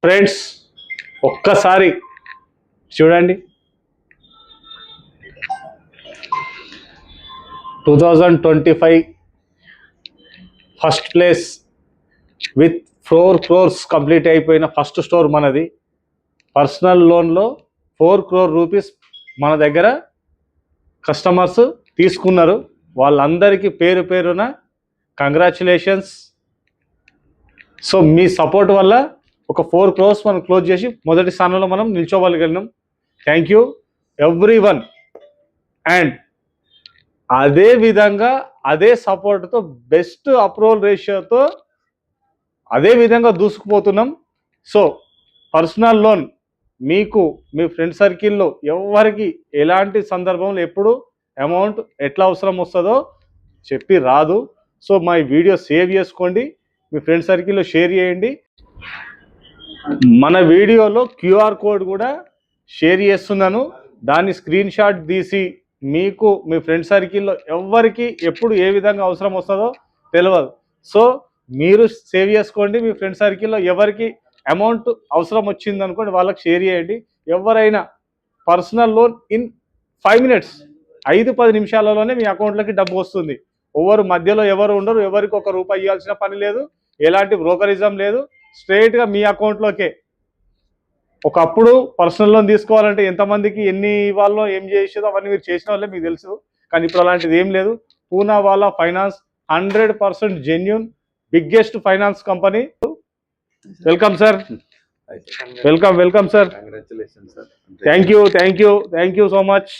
Friends ఒక్కసారి చూడండి 2025 first place with 4 crores complete అయిపోయిన ఫస్ట్ స్టోర్ మనది. పర్సనల్ లోన్లో 4 crore రూపీస్ మన దగ్గర కస్టమర్స్ తీసుకున్నారు. వాళ్ళందరికీ పేరు పేరున కంగ్రాచులేషన్స్. సో మీ సపోర్ట్ వల్ల ఒక 4 crores మనం క్లోజ్ చేసి మొదటి స్థానంలో మనం నిల్చోగలిగినాం. Thank you everyone. And అదే విధంగా అదే సపోర్ట్తో బెస్ట్ అప్రూవల్ రేషియోతో అదే విధంగా దూసుకుపోతున్నాం. సో పర్సనల్ లోన్ మీకు మీ ఫ్రెండ్ సర్కిల్లో ఎవరికి ఎలాంటి సందర్భంలో ఎప్పుడు అమౌంట్ ఎట్లా అవసరం వస్తుందో చెప్పి రాదు. సో మా వీడియో సేవ్ చేసుకోండి, మీ ఫ్రెండ్ సర్కిల్లో షేర్ చేయండి. మన వీడియోలో క్యూఆర్ కోడ్ కూడా షేర్ చేస్తున్నాను. దాన్ని స్క్రీన్ షాట్ తీసి మీకు మీ ఫ్రెండ్ సర్కిల్లో ఎవరికి ఎప్పుడు ఏ విధంగా అవసరం వస్తుందో తెలియదు. సో మీరు సేవ్ చేసుకోండి. మీ ఫ్రెండ్ సర్కిల్లో ఎవరికి అమౌంట్ అవసరం వచ్చింది అనుకోండి వాళ్ళకి షేర్ చేయండి. ఎవరైనా పర్సనల్ లోన్ ఇన్ 5 minutes 5-10 నిమిషాలలోనే మీ అకౌంట్లోకి డబ్బు వస్తుంది. ఎవరు మధ్యలో ఎవరు ఉండరు, ఎవరికి ఒక రూపాయి ఇవ్వాల్సిన పని లేదు, ఎలాంటి బ్రోకరిజం లేదు, స్ట్రైట్గా మీ అకౌంట్లోకే. ఒకప్పుడు పర్సనల్ లోన్ తీసుకోవాలంటే ఎంతమందికి ఎన్ని ఇవ్వాలో ఏం చేసేదో అవన్నీ మీరు చేసిన వాళ్ళే మీకు తెలుసు. కానీ ఇప్పుడు అలాంటిది ఏం లేదు. Poonawalla finance 100% genuine biggest finance company. Welcome sir, welcome sir. Thank you so much.